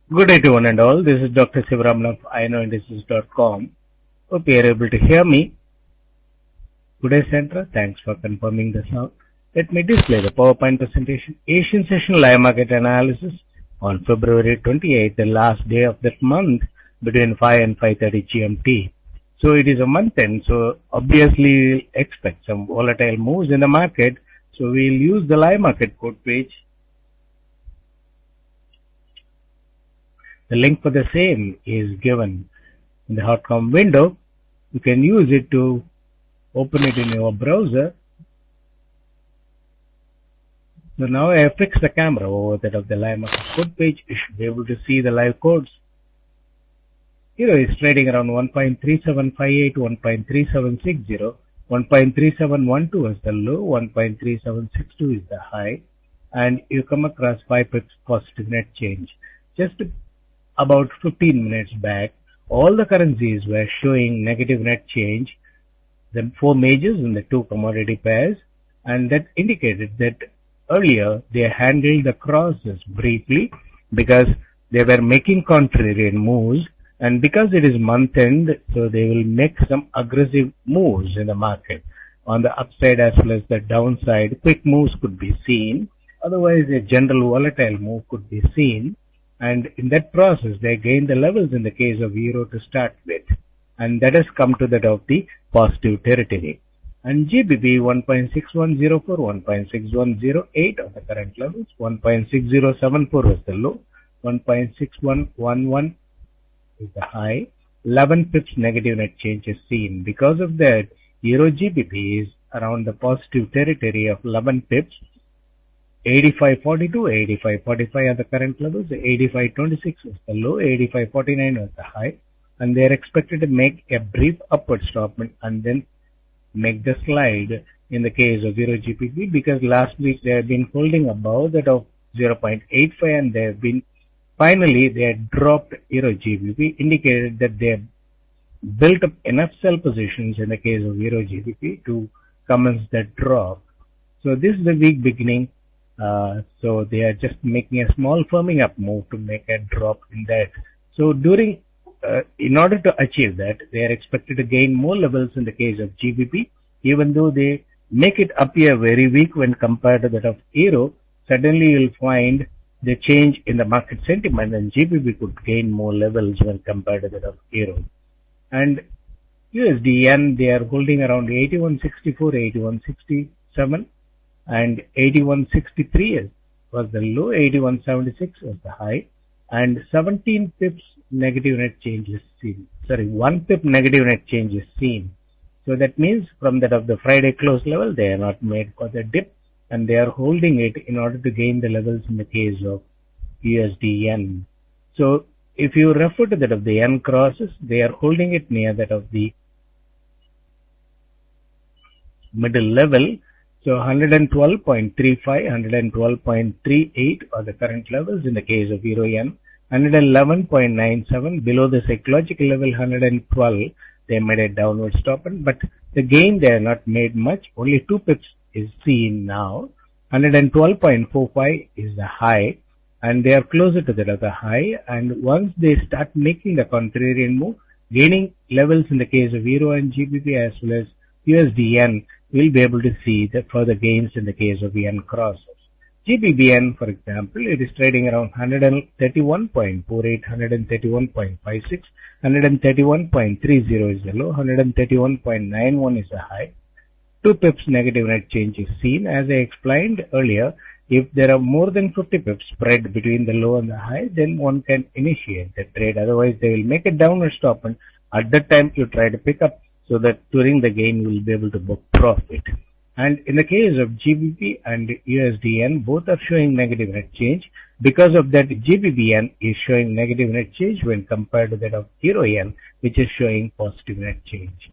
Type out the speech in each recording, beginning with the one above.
Good day to one and all. This is Dr. Sivaram of iknowindices.com. Hope you are able to hear me. Good day, Centra. Thanks for confirming the sound. Let me display the PowerPoint presentation. Asian Session Live Market Analysis on February 28th, the last day of that month between 5 and 5:30 GMT. So it is a month end, so obviously we'll expect some volatile moves in the market. So we'll use the live market code page. The link for the same is given in the HotCom window. You can use it to open it in your browser. So now I have fixed the camera over that of the live market code page. You should be able to see the live codes. Euro is trading around 1.3758, 1.3760, 1.3712 is the low, 1.3762 is the high, and you come across 5 pips positive net change. Just about 15 minutes back, all the currencies were showing negative net change, the 4 majors and the 2 commodity pairs, and that indicated that earlier they handled the crosses briefly because they were making contrarian moves, and because it is month end, so they will make some aggressive moves in the market. On the upside as well as the downside, quick moves could be seen, otherwise a general volatile move could be seen. And in that process, they gained the levels in the case of euro to start with, and that has come to that of the positive territory. And GBP 1.6104, 1.6108 are the current levels, 1.6074 was the low, 1.6111 is the high, 11 pips negative net change is seen. Because of that, euro GBP is around the positive territory of 11 pips. 85.42, 85.45 are the current levels, 85.26 is the low, 85.49 is the high, and they are expected to make a brief upward stop and then make the slide in the case of euro GBP, because last week they have been holding above that of 0.85 and they have been finally they had dropped euro GBP, indicated that they have built up enough sell positions in the case of euro GBP to commence that drop. So this is the week beginning. So they are just making a small firming up move to make a drop in that. So in order to achieve that, they are expected to gain more levels in the case of GBP, even though they make it appear very weak when compared to that of euro. Suddenly you'll find the change in the market sentiment, and GBP could gain more levels when compared to that of euro. And USD yen, they are holding around 81.64, 81.67. And 81.63 was the low, 81.76 was the high, and 17 pips negative net change is seen. 1 pip negative net change is seen. So that means from that of the Friday close level, they are not made for the dip, and they are holding it in order to gain the levels in the case of USD yen. So if you refer to that of the yen crosses, they are holding it near that of the middle level. So 112.35, 112.38 are the current levels in the case of euro yen. 111.97 below the psychological level, 112. They made a downward stop, but the gain they are not made much. Only 2 pips is seen now. 112.45 is the high, and they are closer to that of the high. And once they start making the contrarian move, gaining levels in the case of euro and GBP as well as USD yen, we'll be able to see the further gains in the case of yen crosses. GBP yen, for example, it is trading around 131.48, 131.56, 131.30 is the low, 131.91 is the high. 2 pips negative net change is seen. As I explained earlier, if there are more than 50 pips spread between the low and the high, then one can initiate the trade. Otherwise, they will make a downward stop, and at that time you try to pick up, so that during the gain you will be able to book profit. And in the case of GBP and USD yen, both are showing negative net change. Because of that, GBP yen is showing negative net change when compared to that of euro yen, which is showing positive net change.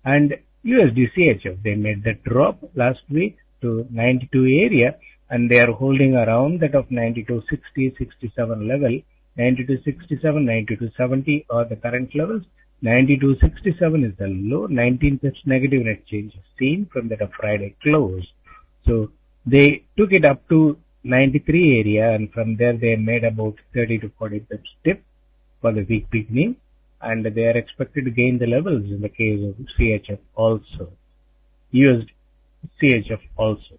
And USD CHF, they made that drop last week to 92 area, and they are holding around that of 92.60, 67 level. 92.67, 92.70 are the current levels. 92.67 is the low, 19 pips negative net change seen from that of Friday close. So they took it up to 93 area, and from there they made about 30 to 40 pips dip for the week beginning, and they are expected to gain the levels in the case of CHF also, USD CHF also.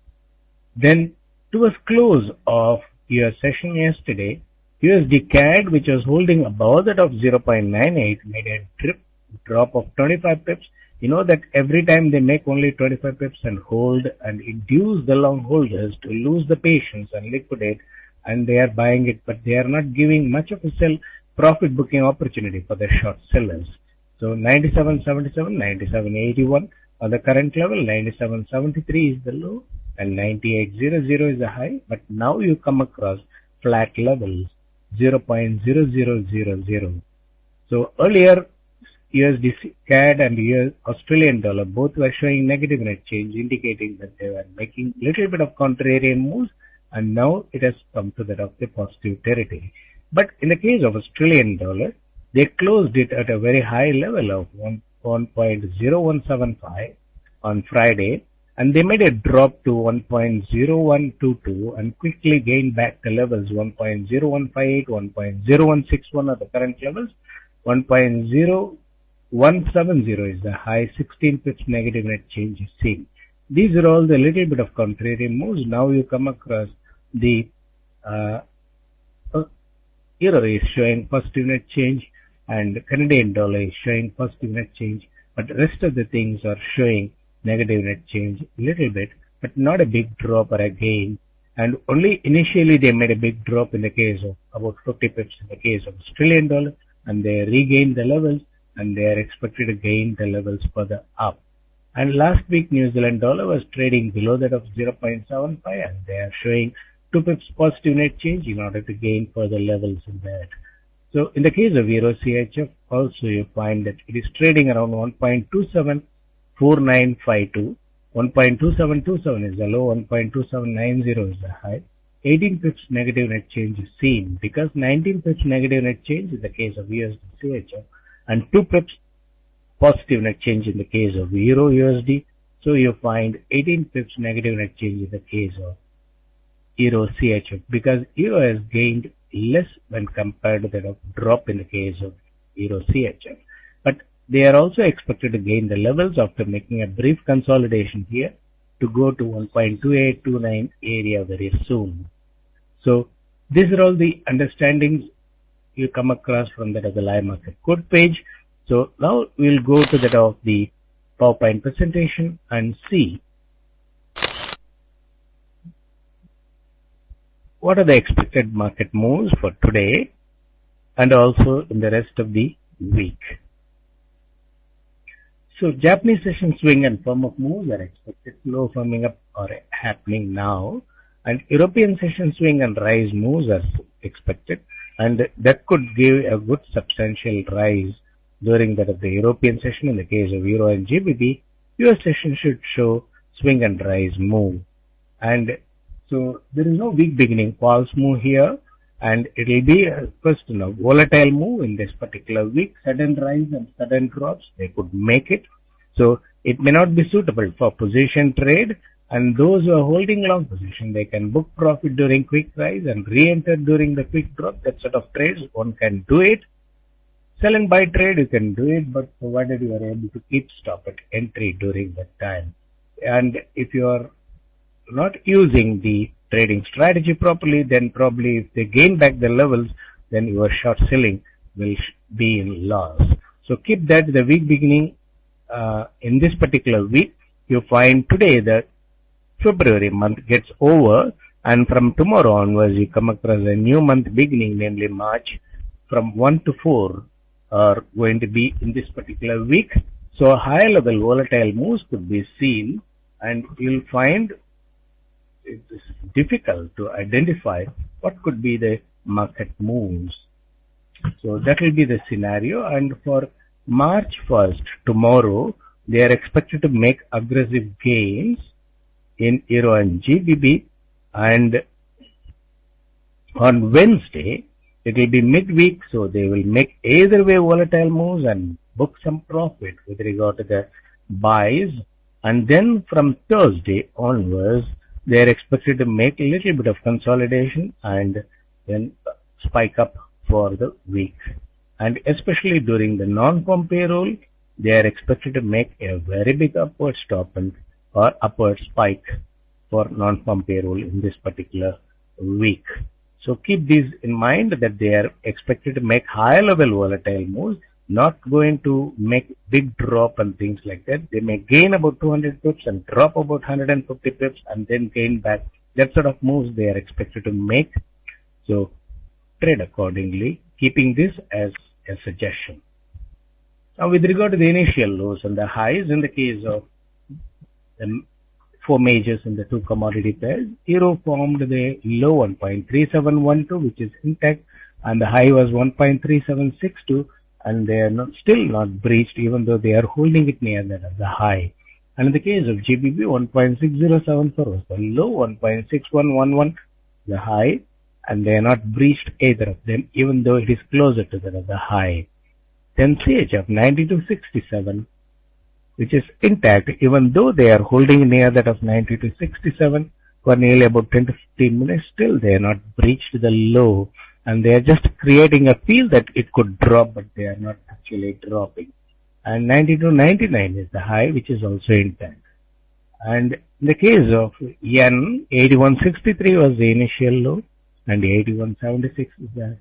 Then towards close of your session yesterday, USD CAD, which was holding above that of 0.98, made a drop of 25 pips. You know that every time they make only 25 pips and hold and induce the long holders to lose the patience and liquidate, and they are buying it, but they are not giving much of a sell profit booking opportunity for the short sellers. So 97.77, 97.81 on the current level, 97.73 is the low, and 98.00 is the high. But now you come across flat levels, 0.0000. So earlier, USD CAD and US Australian dollar both were showing negative net change, indicating that they were making little bit of contrarian moves, and now it has come to that of the positive territory. But in the case of Australian dollar, they closed it at a very high level of 1.0175 on Friday, and they made a drop to 1.0122 and quickly gained back the levels 1.0158, 1.0161 are the current levels, 1.0170 is the high, 16 pips negative net change is seen. These are all the little bit of contrarian moves. Now you come across the euro is showing positive net change and Canadian dollar is showing positive net change, but the rest of the things are showing negative net change little bit, but not a big drop or a gain. And only initially they made a big drop in the case of about 50 pips in the case of Australian dollar, and they regained the levels, and they are expected to gain the levels further up. And last week New Zealand dollar was trading below that of 0.75, and they are showing 2 pips positive net change in order to gain further levels in that. So in the case of Euro CHF also you find that it is trading around 1.274952. 1.2727 is the low, 1.2790 is the high. 18 pips negative net change is seen because 19 pips negative net change in the case of USD CHF and 2 pips positive net change in the case of Euro USD. So you find 18 pips negative net change in the case of Euro CHF because Euro has gained less when compared to the drop in the case of Euro CHF. But they are also expected to gain the levels after making a brief consolidation here to go to 1.2829 area very soon. So these are all the understandings you come across from that of the live market code page. So now we'll go to that of the PowerPoint presentation and see what are the expected market moves for today and also in the rest of the week. So Japanese session swing and firm up moves are expected, slow firming up are happening now, and European session swing and rise moves are expected, and that could give a good substantial rise during that of the European session. In the case of Euro and GBP, US session should show swing and rise move. And so there is no weak beginning false move here, and it will be first volatile move in this particular week. Sudden rise and sudden drops, they could make it. So it may not be suitable for position trade, and those who are holding long position, they can book profit during quick rise and re-enter during the quick drop. That sort of trades one can do it. Sell and buy trade you can do it, but provided you are able to keep stop at entry during that time. And if you are not using the trading strategy properly, then probably if they gain back the levels, then your short selling will be in loss. So keep that the week beginning in this particular week. You find today that February month gets over, and from tomorrow onwards you come across a new month beginning, namely March. From 1 to 4 are going to be in this particular week. So high level volatile moves could be seen, and you'll find it is difficult to identify what could be the market moves. So that will be the scenario. And for March 1st, tomorrow, they are expected to make aggressive gains in Euro and GBP. And on Wednesday, it will be midweek, so they will make either way volatile moves and book some profit with regard to the buys. And then from Thursday onwards, they are expected to make a little bit of consolidation and then spike up for the week. And especially during the non-farm payroll, they are expected to make a very big upward stop or upward spike for non-farm payroll in this particular week. So keep these in mind that they are expected to make higher level volatile moves, not going to make big drop and things like that. They may gain about 200 pips and drop about 150 pips and then gain back. That sort of moves they are expected to make. So trade accordingly, keeping this as a suggestion. Now with regard to the initial lows and the highs in the case of the four majors in the two commodity pairs, Euro formed the low 1.3712 which is intact and the high was 1.3762 and they are still not breached even though they are holding it near that of the high. And in the case of GBP 1.6074 was the low 1.6111 the high and they are not breached either of them even though it is closer to that of the high. Then CHF 9267 which is intact even though they are holding near that of 9267 for nearly about 10 to 15 minutes, still they are not breached the low and they are just creating a feel that it could drop but they are not actually dropping. And 92.99 is the high which is also intact. And in the case of yen, 81.63 was the initial low and 81.76 is the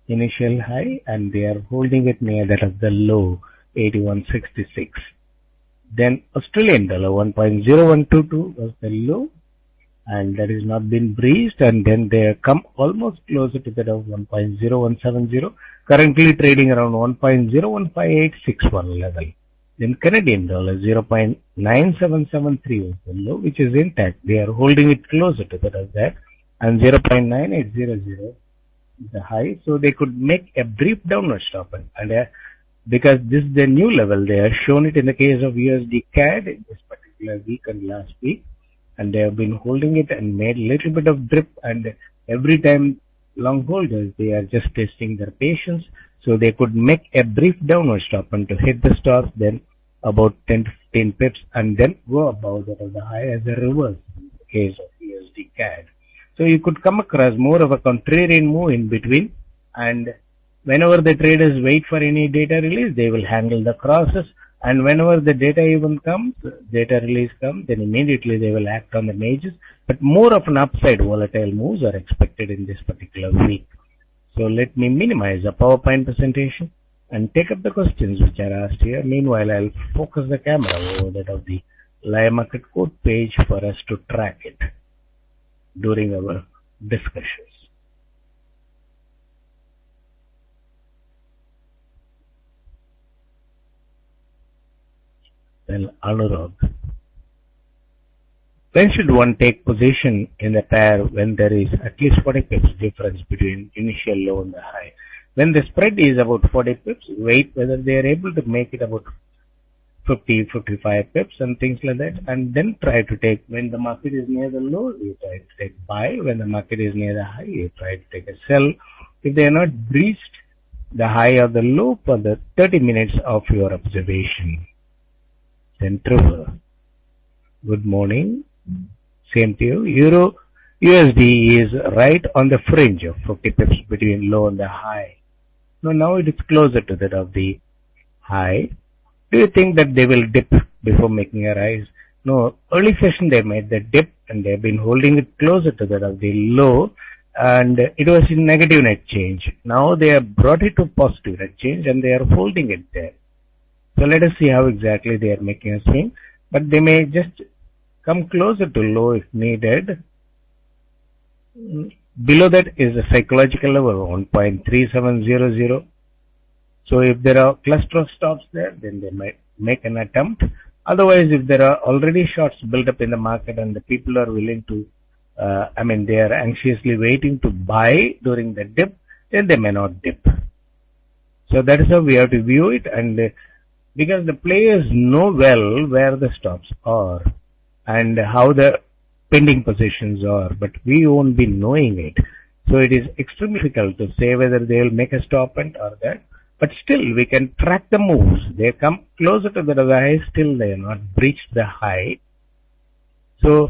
initial high and they are holding it near that of the low, 81.66. Then Australian dollar 1.0122 was the low and that is not been breached and then they have come almost closer to that of 1.0170, currently trading around 1.015861 level. Then Canadian dollar 0.9773 was the low which is intact. They are holding it closer to that of that and 0.9800 is the high. So they could make a brief downward stop and because this is the new level, they have shown it in the case of USD CAD in this particular week and last week and they have been holding it and made a little bit of drip and every time long holders they are just testing their patience, so they could make a brief downward stop and to hit the stop then about 10 to 15 pips and then go above that of the high as a reverse in the case of USD CAD. So you could come across more of a contrarian move in between and whenever the traders wait for any data release, they will handle the crosses and whenever the data release comes, then immediately they will act on the majors. But more of an upside volatile moves are expected in this particular week. So let me minimize the PowerPoint presentation and take up the questions which are asked here. Meanwhile, I'll focus the camera over that of the live market code page for us to track it during our discussions. Then Anurag. When should one take position in a pair when there is at least 40 pips difference between initial low and the high? When the spread is about 40 pips, wait whether they are able to make it about 50, 55 pips and things like that, and then try to take, when the market is near the low, you try to take buy. When the market is near the high, you try to take a sell. If they are not breached the high or the low for the 30 minutes of your observation. Then Trevor. Good morning. Same to you. Euro USD is right on the fringe of 50 pips between low and the high. Now it is closer to that of the high. Do you think that they will dip before making a rise? No, early session they made the dip and they have been holding it closer to that of the low and it was in negative net change. Now they have brought it to positive net change and they are holding it there. So let us see how exactly they are making a swing, but they may just come closer to low if needed. Below that is a psychological level 1.3700. So if there are cluster of stops there, then they might make an attempt. Otherwise, if there are already shorts built up in the market and the people are willing to, they are anxiously waiting to buy during the dip, then they may not dip. So that is how we have to view it, and because the players know well where the stops are and how the pending positions are, but we won't be knowing it. So it is extremely difficult to say whether they will make a stop and or that. But still, we can track the moves. They come closer to the high, still they are not breached the high. So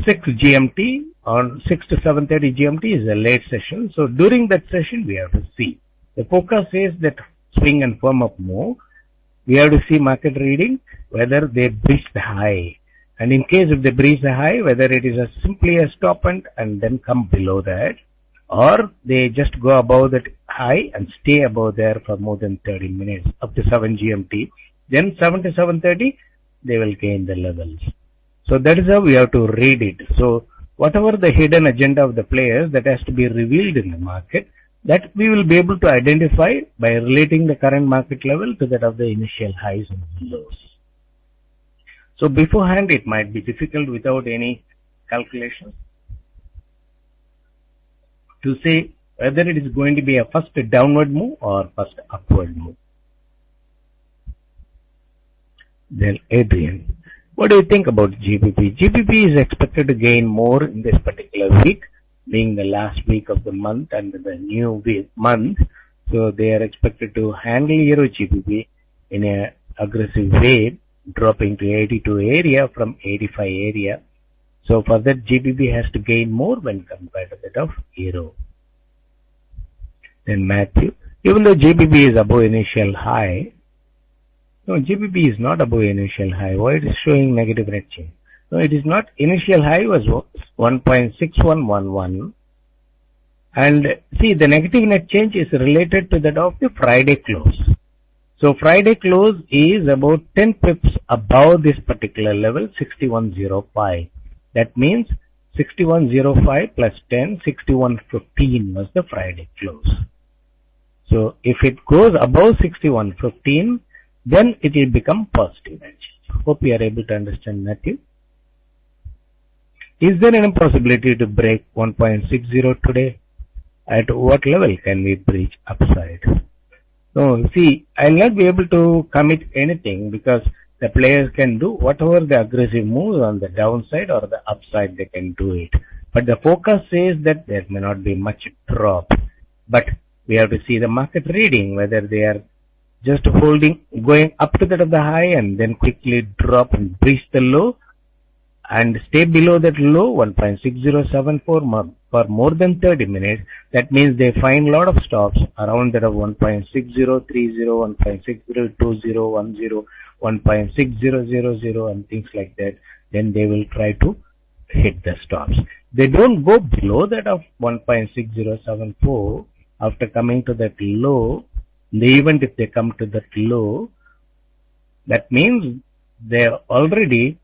6 GMT on 6 to 7:30 GMT is a late session. So during that session, we have to see. The forecast says that swing and firm up move. We have to see market reading whether they breach the high. And in case if they breach the high, whether it is simply a stop and then come below that, or they just go above that high and stay above there for more than 30 minutes up to 7 GMT. Then 7 to 7:30, they will gain the levels. So that is how we have to read it. So whatever the hidden agenda of the players that has to be revealed in the market, that we will be able to identify by relating the current market level to that of the initial highs and lows. So beforehand it might be difficult without any calculations to say whether it is going to be a first downward move or first upward move. Then Adrian, what do you think about GBP? GBP is expected to gain more in this particular week, being the last week of the month and the new month. So they are expected to handle Euro GBP in an aggressive way, dropping to 82 area from 85 area. So for that, GBP has to gain more when compared to that of Euro. Then Matthew, even though GBP is above initial high, no, GBP is not above initial high. Why it is showing negative net change? No, it is not. Initial high was 1.6111. And see, the negative net change is related to that of the Friday close. So Friday close is about 10 pips above this particular level, 6105. That means 6105 plus 10, 6115 was the Friday close. So if it goes above 6115, then it will become positive. Hope you are able to understand, Matthew. Is there any possibility to break 1.60 today? At what level can we breach upside? No, see, I will not be able to commit anything because the players can do whatever the aggressive moves on the downside or the upside, they can do it. But the forecast says that there may not be much drop. But we have to see the market reading, whether they are just holding, going up to that of the high and then quickly drop and breach the low and stay below that low, 1.6074 for more than 30 minutes. That means they find a lot of stops around that of 1.6030, 1.6020, 1.6000 and things like that. Then they will try to hit the stops. They don't go below that of 1.6074 after coming to that low. Even if they come to that low, that means they are already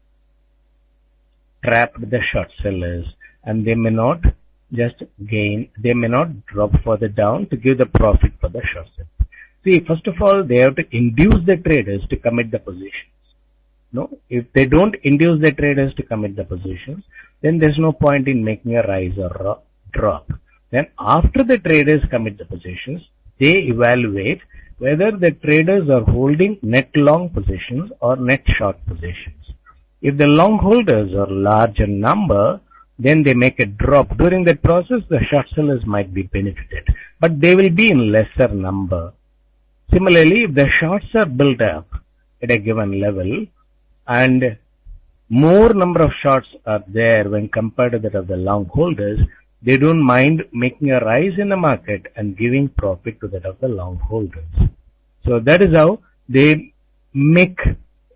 trapped the short sellers and they may not just gain, they may not drop further down to give the profit for the short sellers. See, first of all, they have to induce the traders to commit the positions. No, if they don't induce the traders to commit the positions, then there's no point in making a rise or drop. Then after the traders commit the positions, they evaluate whether the traders are holding net long positions or net short positions. If the long holders are larger number, then they make a drop. During that process, the short sellers might be benefited, but they will be in lesser number. Similarly, if the shorts are built up at a given level and more number of shorts are there when compared to that of the long holders, they don't mind making a rise in the market and giving profit to that of the long holders. So that is how they make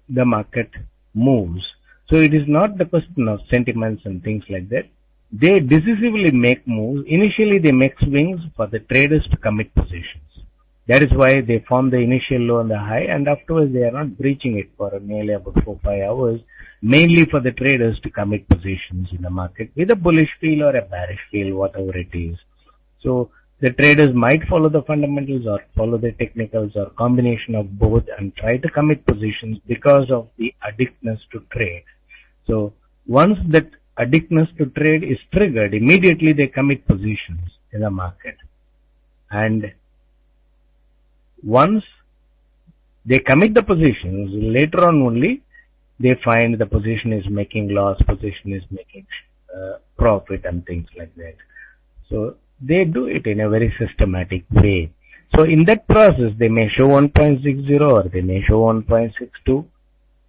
the market moves. So it is not the question of sentiments and things like that. They decisively make moves. Initially they make swings for the traders to commit positions. That is why they form the initial low and the high, and afterwards they are not breaching it for nearly about 4-5 hours, mainly for the traders to commit positions in the market with a bullish feel or a bearish feel, whatever it is. So the traders might follow the fundamentals or follow the technicals or combination of both and try to commit positions because of the addictness to trade. So once that addictness to trade is triggered, immediately they commit positions in the market. And once they commit the positions, later on only they find the position is making loss, position is making profit and things like that. So they do it in a very systematic way. So in that process, they may show 1.60 or they may show 1.62,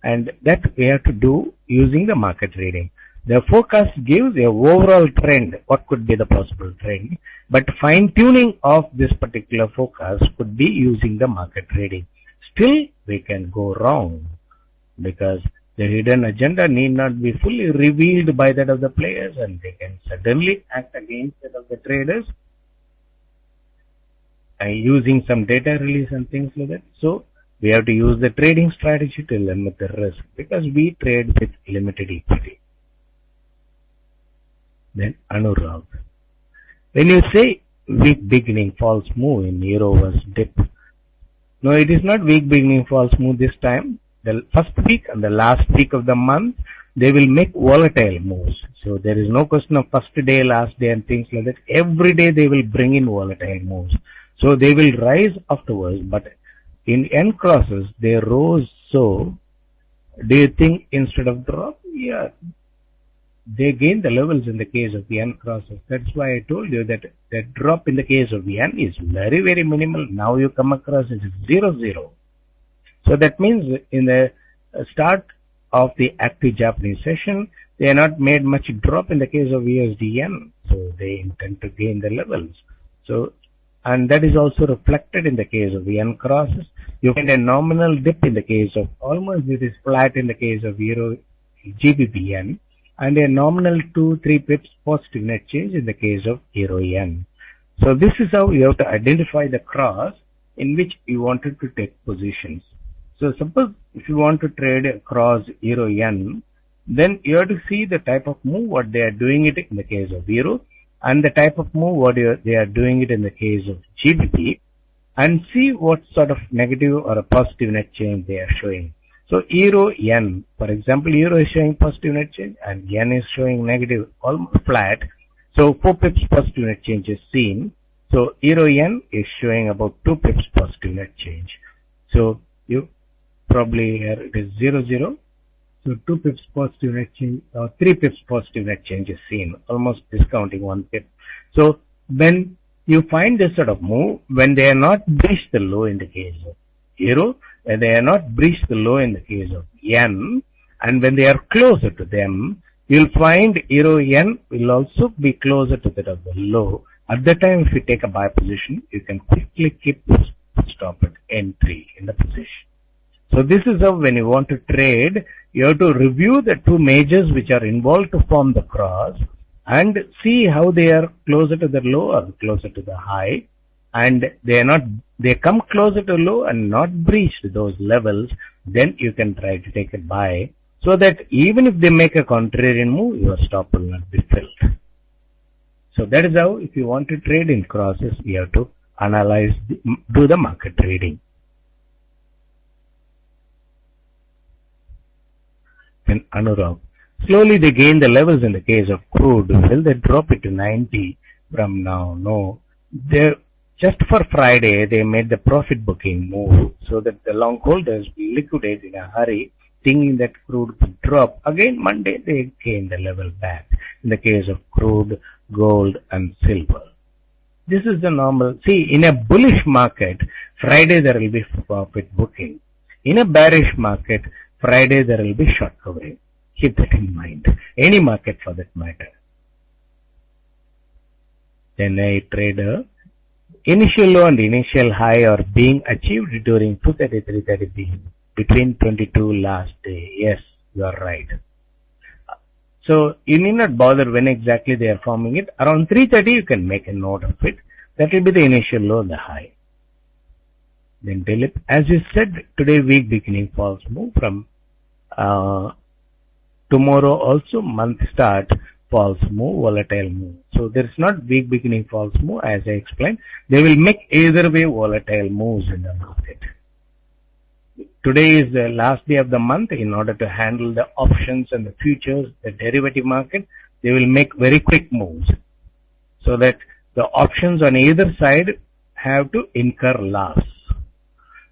and that we have to do using the market reading. The forecast gives a overall trend, what could be the possible trend, but fine tuning of this particular forecast could be using the market trading. Still, we can go wrong because the hidden agenda need not be fully revealed by that of the players, and they can suddenly act against that of the traders using some data release and things like that. So we have to use the trading strategy to limit the risk because we trade with limited equity. Then Anurag. When you say weak beginning false move in euro was dip, no, it is not weak beginning false move this time. The first week and the last week of the month, they will make volatile moves. So there is no question of first day, last day and things like that. Every day they will bring in volatile moves. So they will rise afterwards, but in N crosses, they rose. So do you think instead of drop? Yeah, they gain the levels in the case of the N crosses. That's why I told you that the drop in the case of the N is very, very minimal. Now you come across it is 0-0. So that means in the start of the active Japanese session, they are not made much drop in the case of USD Yen. So they intend to gain the levels. So, and that is also reflected in the case of the Yen crosses. You find a nominal dip in the case of almost it is flat in the case of Euro GBP Yen, and a nominal 2-3 pips positive net change in the case of Euro Yen. So this is how you have to identify the cross in which you wanted to take positions. So suppose if you want to trade across Euro Yen, then you have to see the type of move what they are doing it in the case of Euro and the type of move what they are doing it in the case of GBP, and see what sort of negative or a positive net change they are showing. So Euro Yen, for example, Euro is showing positive net change and Yen is showing negative, almost flat. So 4 pips positive net change is seen. So Euro Yen is showing about 2 pips positive net change. So you probably here it is 0-0. So 2 pips positive net change or 3 pips positive net change is seen, almost discounting 1 pip. So when you find this sort of move, when they are not breached the low in the case of Euro, when they are not breached the low in the case of Yen, and when they are closer to them, you'll find Euro Yen will also be closer to that of the low. At that time, if you take a buy position, you can quickly keep stop at entry in the position. So this is how when you want to trade, you have to review the two majors which are involved to form the cross and see how they are closer to the low or closer to the high, and they come closer to low and not breach those levels, then you can try to take a buy so that even if they make a contrarian move, your stop will not be filled. So that is how if you want to trade in crosses, you have to analyze, do the market trading. Then Anurag. Slowly they gain the levels in the case of crude. Will they drop it to 90 from now? No. Just for Friday, they made the profit booking move so that the long holders liquidate in a hurry, thinking that crude could drop. Again, Monday, they gain the level back in the case of crude, gold, and silver. This is the normal. See, in a bullish market, Friday there will be profit booking. In a bearish market, Friday there will be short covering. Keep that in mind. Any market for that matter. Then a trader, initial low and initial high are being achieved during 2:33:30 between 22 last day. Yes, you are right. So you need not bother when exactly they are forming it. Around 3:30 you can make a note of it. That will be the initial low and the high. Then Dilip, as you said, today week beginning false move from tomorrow also month start false move, volatile move. So there is not week beginning false move as I explained. They will make either way volatile moves in the market. Today is the last day of the month. In order to handle the options and the futures, the derivative market, they will make very quick moves so that the options on either side have to incur loss.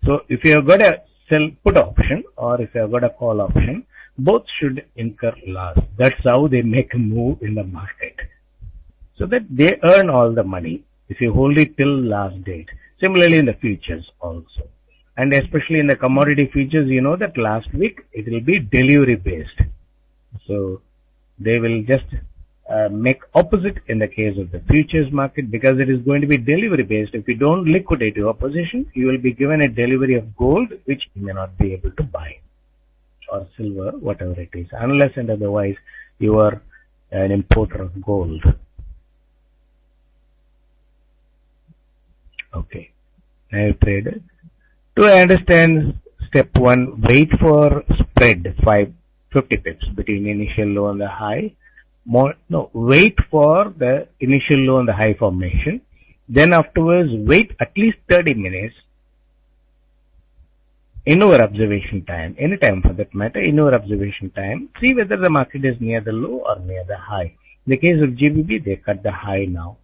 So if you have got a sell put option or if you have got a call option, both should incur loss. That's how they make a move in the market. So that they earn all the money if you hold it till last date. Similarly in the futures also. And especially in the commodity futures, you know that last week it will be delivery based. So They will just make opposite in the case of the futures market because it is going to be delivery based. If you don't liquidate your position, you will be given a delivery of gold which you may not be able to buy, or silver, whatever it is, unless and otherwise you are an importer of gold. Okay, now trade. To understand step 1, wait for spread 50 pips between initial low and the high. Wait for the initial low and the high formation. Then afterwards, wait at least 30 minutes in our observation time, any time for that matter, in our observation time, see whether the market is near the low or near the high. In the case of GBP, they cut the high now.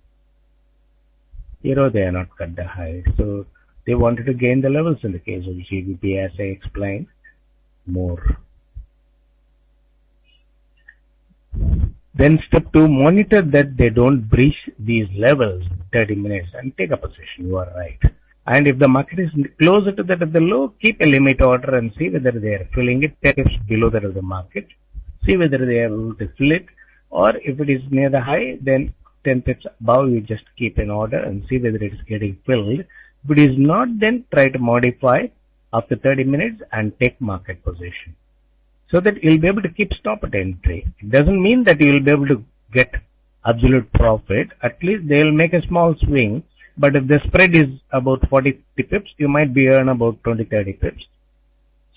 Euro, they are not cut the high. So they wanted to gain the levels in the case of GBP, as I explained more. Then step 2, monitor that they don't breach these levels in 30 minutes and take a position. You are right. And if the market is closer to that of the low, keep a limit order and see whether they are filling it 10 pips below that of the market. See whether they are able to fill it, or if it is near the high, then 10 pips above, you just keep an order and see whether it is getting filled. If it is not, then try to modify after 30 minutes and take market position, so that you'll be able to keep stop at entry. It doesn't mean that you'll be able to get absolute profit. At least they'll make a small swing, but if the spread is about 40-50 pips, you might be earn about 20-30 pips,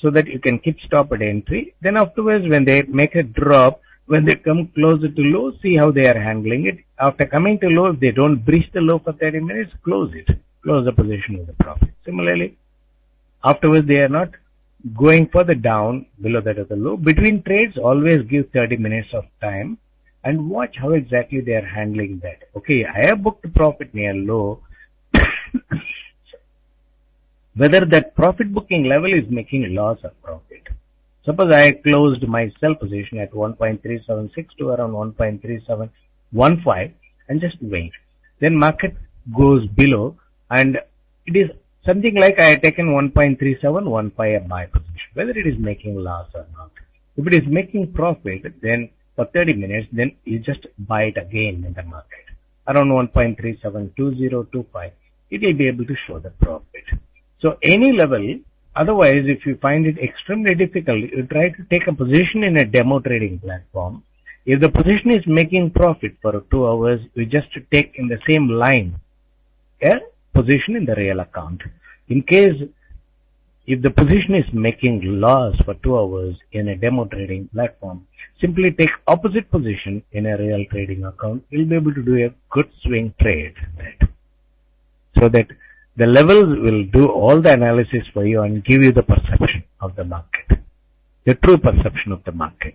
so that you can keep stop at entry. Then afterwards, when they make a drop, when they come closer to low, see how they are handling it. After coming to low, if they don't breach the low for 30 minutes, close it. Close the position with the profit. Similarly, afterwards they are not going further down below that of the low. Between trades, always give 30 minutes of time and watch how exactly they are handling that. Okay, I have booked profit near low. Whether that profit booking level is making loss or profit. Suppose I closed my sell position at 1.376 to around 1.3715 and just wait. Then market goes below and it is something like I have taken 1.3715 a buy position, whether it is making loss or not. If it is making profit, then for 30 minutes, then you just buy it again in the market. Around 1.372025, it will be able to show the profit. So any level, otherwise if you find it extremely difficult, you try to take a position in a demo trading platform. If the position is making profit for 2 hours, you just take in the same line a position in the real account. In case if the position is making loss for 2 hours in a demo trading platform, simply take opposite position in a real trading account. You'll be able to do a good swing trade. So that the levels will do all the analysis for you and give you the perception of the market, the true perception of the market.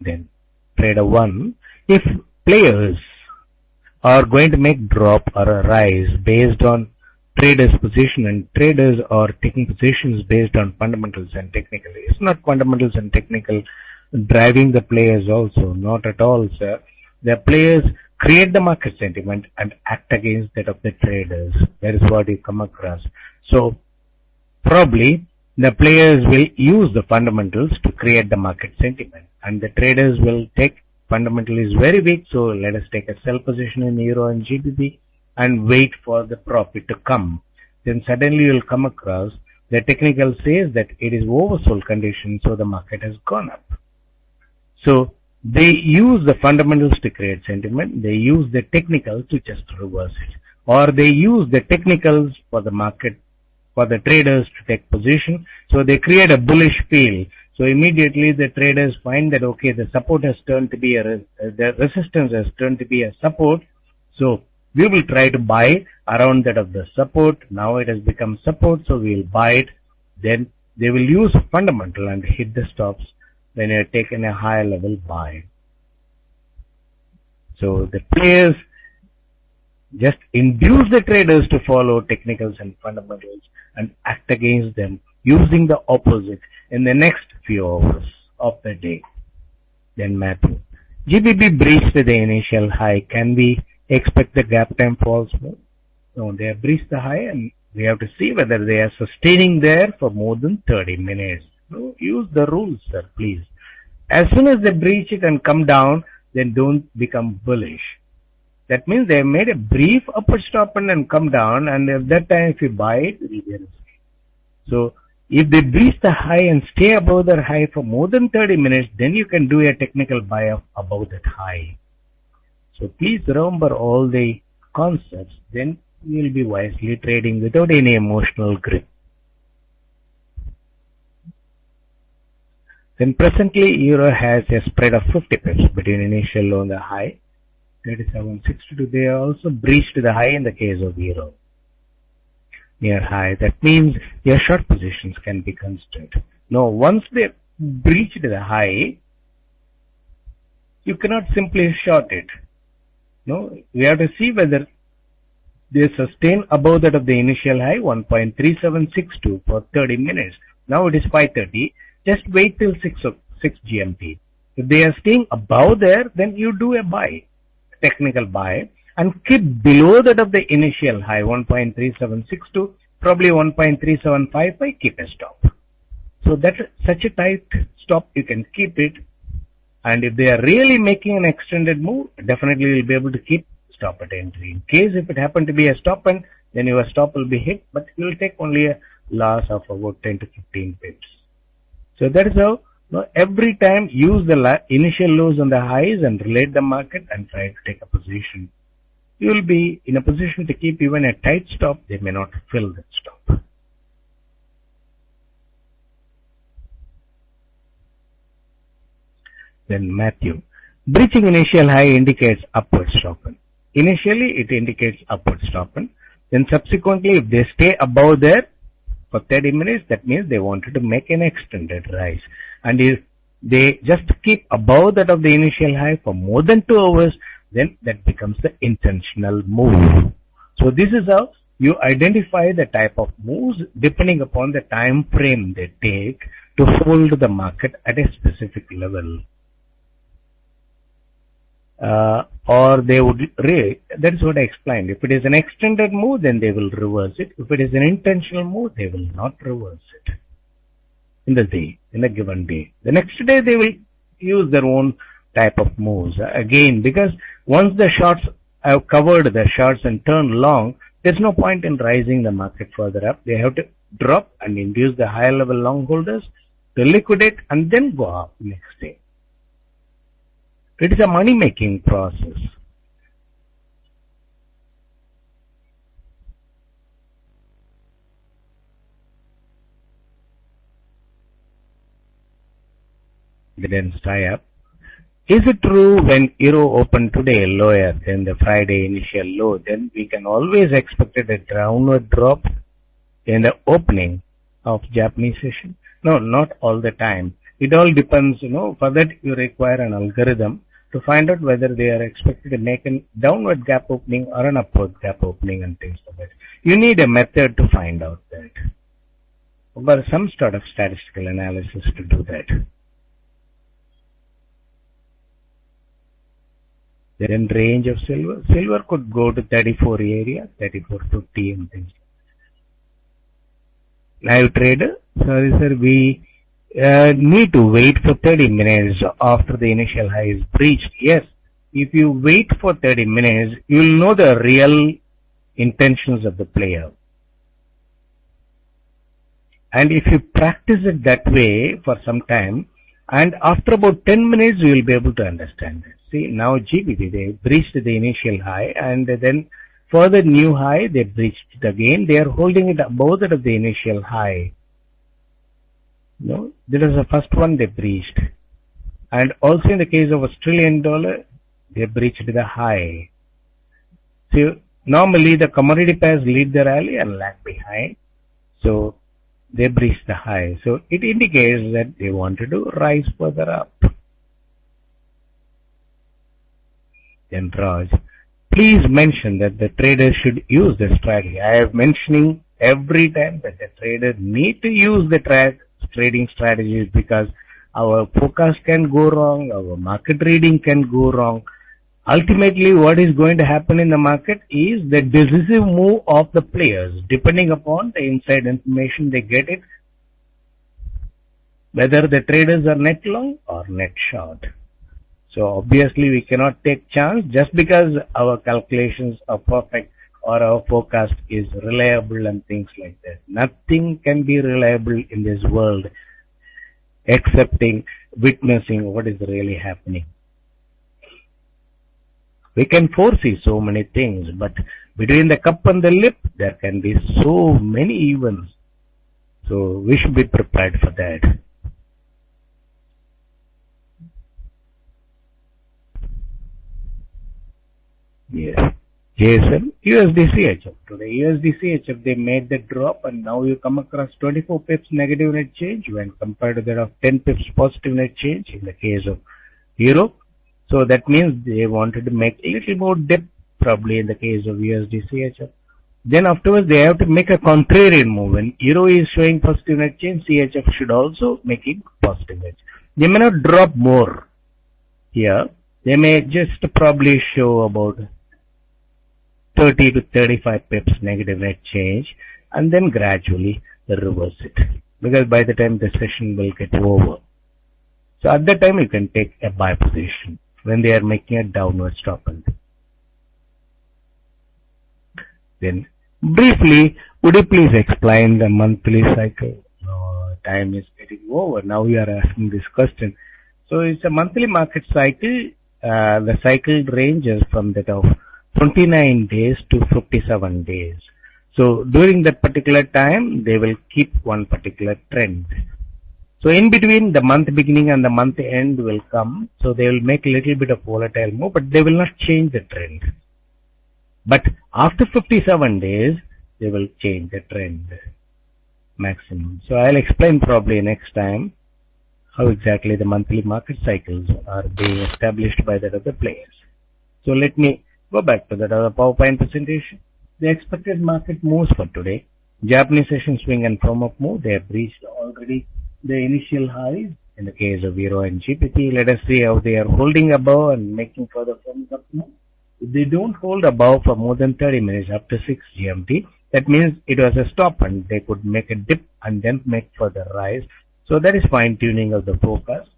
Then trader 1, if players are going to make drop or a rise based on traders' position, and traders are taking positions based on fundamentals and technical. It's not fundamentals and technical driving the players also, not at all, sir. The players create the market sentiment and act against that of the traders. That is what you come across. So probably the players will use the fundamentals to create the market sentiment, and the traders will take fundamental is very weak, so let us take a sell position in Euro and GBP and wait for the profit to come. Then suddenly you will come across the technical says that it is oversold condition, so the market has gone up. So they use the fundamentals to create sentiment, they use the technical to just reverse it, or they use the technicals for the market, for the traders to take position, so they create a bullish feel. So immediately the traders find that okay, the support has turned to be the resistance has turned to be a support, so we will try to buy around that of the support. Now it has become support, so we will buy it. Then they will use fundamental and hit the stops when you have taken a higher level buy. So the players just induce the traders to follow technicals and fundamentals and act against them using the opposite in the next few hours of the day. Then Matthew, GBP breached the initial high. Can we expect the gap time falls more? No, they have breached the high and we have to see whether they are sustaining there for more than 30 minutes. No, use the rules, sir, please. As soon as they breach it and come down, then don't become bullish. That means they made a brief upward stop and come down, and at that time if you buy it, it will be risky. So if they breach the high and stay above their high for more than 30 minutes, then you can do a technical buy of above that high. So please remember all the concepts, then you will be wisely trading without any emotional grip. Then presently euro has a spread of 50 pips between initial low and the high. 37.62. They also breached the high in the case of euro. Near high. That means your short positions can be considered. Now once they breached the high, you cannot simply short it. No, we have to see whether they sustain above that of the initial high 1.3762 for 30 minutes. Now it is 5:30. Just wait till 6 GMT. If they are staying above there, then you do a buy, technical buy, and keep below that of the initial high 1.3762, probably 1.3755, keep a stop. So that such a tight stop you can keep it, and if they are really making an extended move, definitely you will be able to keep stop at entry. In case if it happened to be a stop and then your stop will be hit, but you will take only a loss of about 10 to 15 pips. So that is how every time use the initial lows on the highs and relate the market and try to take a position. You will be in a position to keep even a tight stop. They may not fill that stop. Then Matthew. Breaching initial high indicates upward stopping. Initially it indicates upward stopping. Then subsequently if they stay above there for 30 minutes, that means they wanted to make an extended rise. And if they just keep above that of the initial high for more than 2 hours, then that becomes the intentional move. So this is how you identify the type of moves depending upon the time frame they take to hold the market at a specific level. Or they would, that is what I explained. If it is an extended move, then they will reverse it. If it is an intentional move, they will not reverse it in the day, in a given day. The next day they will use their own type of moves. Again, because once the shorts have covered the shorts and turn long, there's no point in rising the market further up. They have to drop and induce the higher level long holders to liquidate and then go up next day. It is a money making process. Dividends tie up. Is it true when euro opened today lower than the Friday initial low, then we can always expect a downward drop in the opening of Japanese session? No, not all the time. It all depends, for that you require an algorithm to find out whether they are expected to make a downward gap opening or an upward gap opening and things like that. You need a method to find out that. Or some sort of statistical analysis to do that. Then range of silver. Silver could go to 34 area, 34.50 and things. Live trader, sorry sir, we need to wait for 30 minutes after the initial high is breached. Yes, if you wait for 30 minutes, you will know the real intentions of the player. And if you practice it that way for some time, and after about 10 minutes, you will be able to understand it. See, now GBP, they breached the initial high, and then for the new high, they breached it again. They are holding it above that of the initial high. No, that was the first one they breached. And also in the case of Australian dollar, they breached the high. So normally the commodity pairs lead the rally and lag behind. So they breached the high. So it indicates that they wanted to rise further up. Then Raj, please mention that the traders should use the strategy. I am mentioning every time that the traders need to use the trading strategies because our forecast can go wrong, our market reading can go wrong. Ultimately, what is going to happen in the market is the decisive move of the players. Depending upon the inside information they get it, whether the traders are net long or net short. So obviously we cannot take chance just because our calculations are perfect or our forecast is reliable and things like that. Nothing can be reliable in this world excepting witnessing what is really happening. We can foresee so many things, but between the cup and the lip, there can be so many events. So we should be prepared for that. Yes. JSM, USD-CHF. Today USD-CHF, they made the drop and now you come across 24 pips negative net change when compared to that of 10 pips positive net change in the case of Euro. So that means they wanted to make a little more dip probably in the case of USD-CHF. Then afterwards they have to make a contrarian move. When Euro is showing positive net change, CHF should also make it positive net change. They may not drop more here. They may just probably show about 30 to 35 pips negative net change and then gradually reverse it. Because by the time the session will get over. So at that time you can take a buy position when they are making a downward stop. Then briefly, would you please explain the monthly cycle? No, time is getting over. Now we are asking this question. So it's a monthly market cycle. The cycle ranges from that of 29 days to 57 days. So during that particular time, they will keep one particular trend. So in between, the month beginning and the month end will come. So they will make a little bit of volatile move, but they will not change the trend. But after 57 days, they will change the trend maximum. So I'll explain probably next time how exactly the monthly market cycles are being established by the other players. So let me go back to that other PowerPoint presentation. The expected market moves for today. Japanese session swing and firm up move. They have reached already the initial highs in the case of Euro and GBP. Let us see how they are holding above and making further firm up move. If they don't hold above for more than 30 minutes up to 6 GMT, that means it was a stop and they could make a dip and then make further rise. So that is fine tuning of the forecast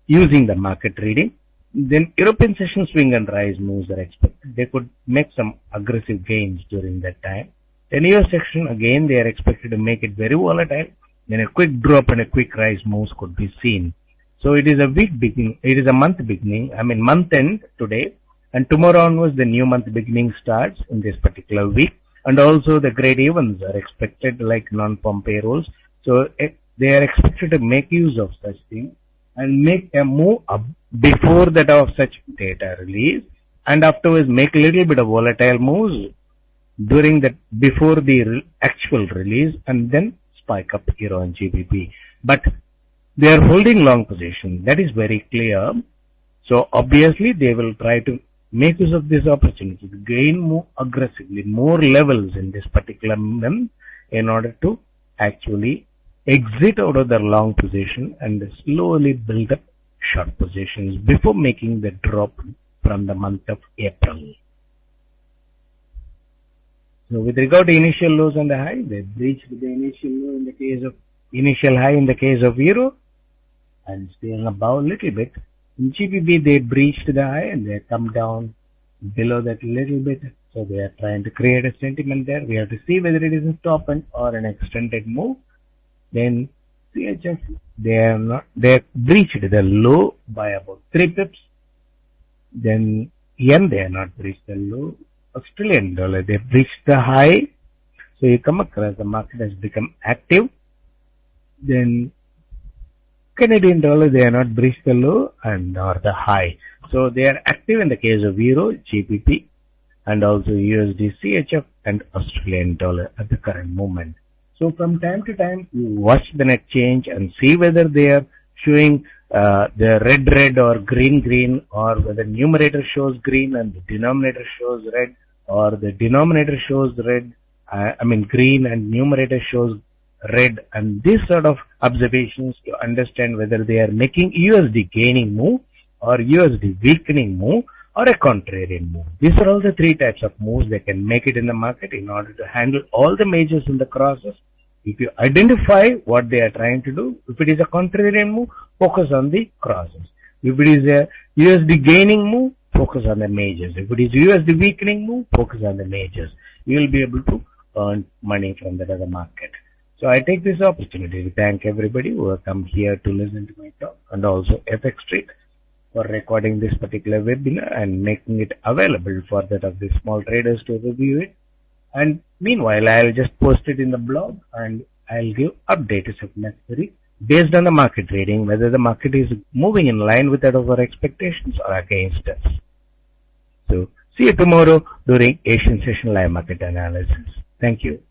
using the market reading. Then European session swing and rise moves are expected. They could make some aggressive gains during that time. Then US section again they are expected to make it very volatile. Then a quick drop and a quick rise moves could be seen. So it is a week beginning, it is a month beginning, month end today, and tomorrow onwards the new month beginning starts in this particular week, and also the great events are expected like non-farm payrolls. So they are expected to make use of such things and make a move up before that of such data release, and afterwards make a little bit of volatile moves during that before the actual release, and then spike up Euro and GBP. But they are holding long position. That is very clear. So obviously they will try to make use of this opportunity to gain more aggressively, more levels in this particular month in order to actually exit out of their long position and slowly build up short positions before making the drop from the month of April. So with regard to initial lows and the high, they breached the initial low in the case of initial high in the case of Euro and staying above a little bit. In GBP they breached the high and they come down below that little bit. So they are trying to create a sentiment there. We have to see whether it is a stop and or an extended move. Then CHF they breached the low by about 3 pips. Then yen they have not breached the low. Australian dollar they breached the high. So you come across the market has become active. Then Canadian dollar they are not breached the low and or the high. So they are active in the case of Euro, GBP and also USD, CHF and Australian dollar at the current moment. So from time to time you watch the net change and see whether they are showing the red or green or whether numerator shows green and the denominator shows red or the denominator shows red, green and numerator shows red, and this sort of observations to understand whether they are making USD gaining move or USD weakening move or a contrarian move. These are all the three types of moves they can make it in the market in order to handle all the majors and the crosses If you identify what they are trying to do, if it is a contrarian move, focus on the crosses. If it is a USD gaining move, focus on the majors. If it is USD weakening move, focus on the majors. You will be able to earn money from that other market. So I take this opportunity to thank everybody who have come here to listen to my talk, and also FX Street for recording this particular webinar and making it available for that of the small traders to review it. And meanwhile, I'll just post it in the blog and I'll give updates if necessary based on the market trading, whether the market is moving in line with that of our expectations or against us. So see you tomorrow during Asian Session Live Market Analysis. Thank you.